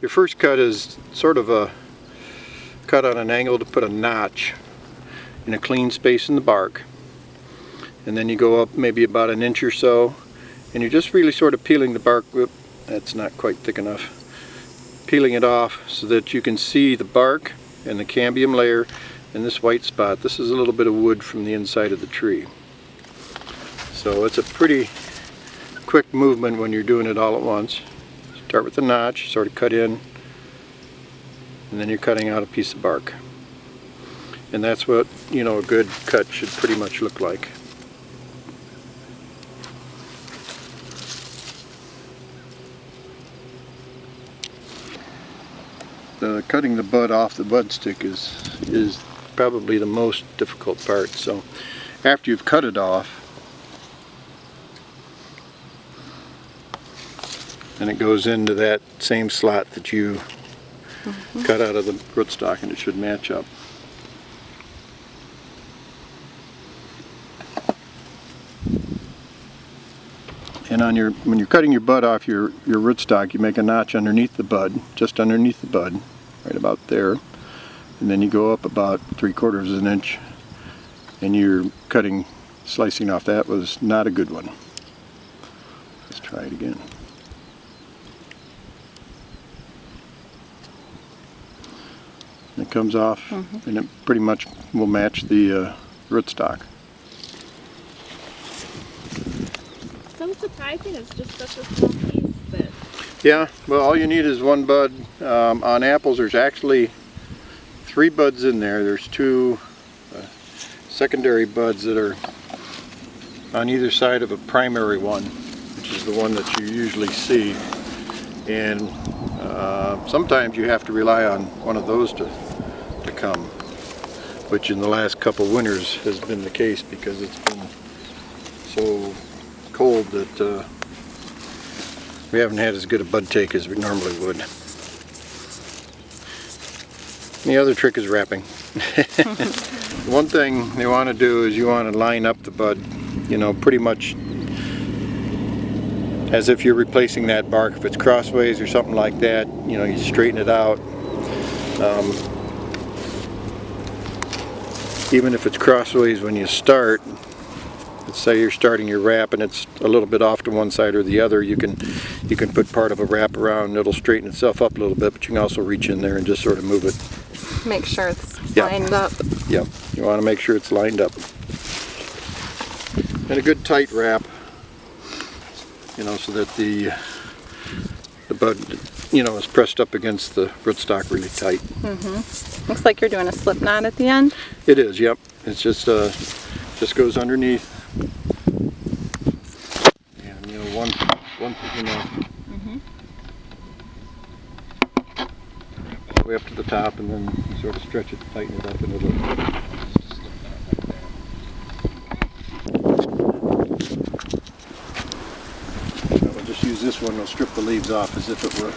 Your first cut is sort of a cut on an angle to put a notch in a clean space in the bark. And then you go up maybe about an inch or so, and you're just really sort of peeling the bark. Whoop, that's not quite thick enough. Peeling it off so that you can see the bark and the cambium layer and this white spot. This is a little bit of wood from the inside of the tree. So it's a pretty quick movement when you're doing it all at once. Start with the notch, sort of cut in, and then you're cutting out a piece of bark. And that's what, you know, a good cut should pretty much look like. Cutting the bud off the bud stick is probably the most difficult part. So after you've cut it off, and it goes into that same slot that you cut out of the rootstock, and it should match up. And on when you're cutting your bud off your rootstock, you make a notch underneath the bud, just underneath the bud, right about there. And then you go up about 3/4 of an inch, and you're slicing off. That was not a good one. Let's try it again. And it comes off, and it pretty much will match the rootstock. So surprising, it's just such a small piece, but... Yeah, well, all you need is one bud. On apples there's actually 3 buds in there. There's 2 secondary buds that are on either side of a primary one, which is the one that you usually see. And sometimes you have to rely on one of those to come, which in the last couple winters has been the case because it's been so cold that we haven't had as good a bud take as we normally would. The other trick is wrapping. One thing you want to do is you want to line up the bud, you know, pretty much as if you're replacing that bark. If it's crossways or something like that, you know, you straighten it out. Even if it's crossways when you start, let's say you're starting your wrap and it's a little bit off to one side or the other, you can put part of a wrap around. It'll straighten itself up a little bit, but you can also reach in there and just sort of move it. Make sure it's lined up. Yep, you want to make sure it's lined up. And a good tight wrap, you know, so that the bud, you know, is pressed up against the rootstock really tight. Looks like you're doing a slip knot at the end. It is, yep. It's just goes underneath. And you know, one you know, all the way up to the top, and then you sort of stretch it, tighten it up, and it'll I'll just use this one. I'll strip the leaves off as if it were.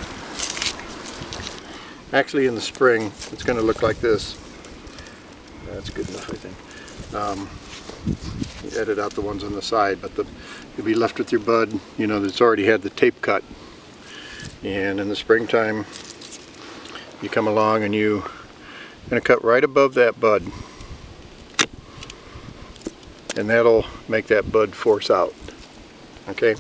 Actually, in the spring, it's going to look like this. That's good enough, I think. You edit out the ones on the side, but you'll be left with your bud, you know, that's already had the tape cut. And in the springtime, you come along and you're going to cut right above that bud. And that'll make that bud force out. Okay?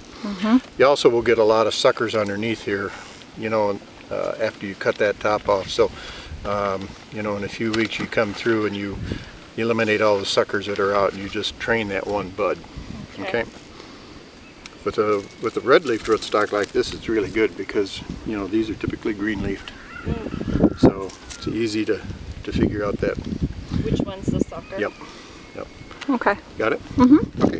You also will get a lot of suckers underneath here, you know, after you cut that top off. So, you know, in a few weeks you come through and you eliminate all the suckers that are out, and you just train that one bud. Okay. With a red leaf rootstock like this, it's really good because, you know, these are typically green leafed. So it's easy to figure out that. Which one's the sucker? Yep. Okay. Got it? Okay.